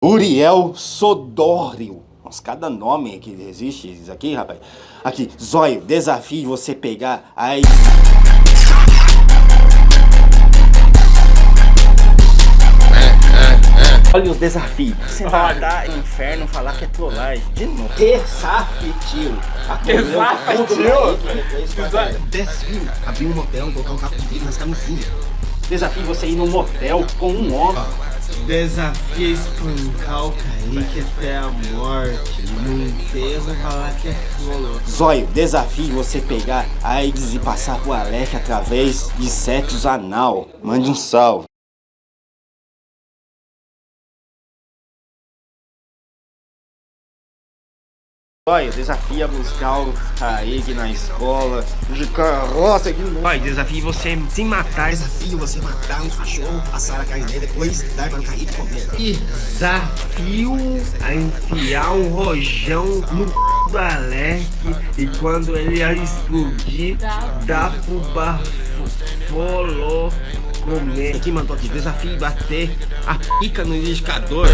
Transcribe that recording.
Uriel Sodório. Nossa, cada nome que existe isso aqui, rapaz. Aqui, Zóio, desafio você pegar aí. Olha o desafio. Você matar inferno, falar que é trollagem. De novo. Desafio. Desafio, abrir um motel, colocar um capo de vidro nas camisinhas. Desafio você ir num motel com um homem. Desafio espancar o Kaique até a morte. No enterro falar que é flor. Zóio, desafio você pegar a AIDS e passar pro Alec através de sexo anal. Mande um salve. Zóio, desafia buscar o Kaique na escola de carroça aqui no... Olha, desafio você se matar. Desafio você matar um cachorro, passar a carne dele, depois dar para o Kaique comer. Desafio a enfiar um rojão no c... do Alec e quando ele explodir, dá pro bafolo comer. Quem mandou aqui? Desafio bater a pica no liquidificador.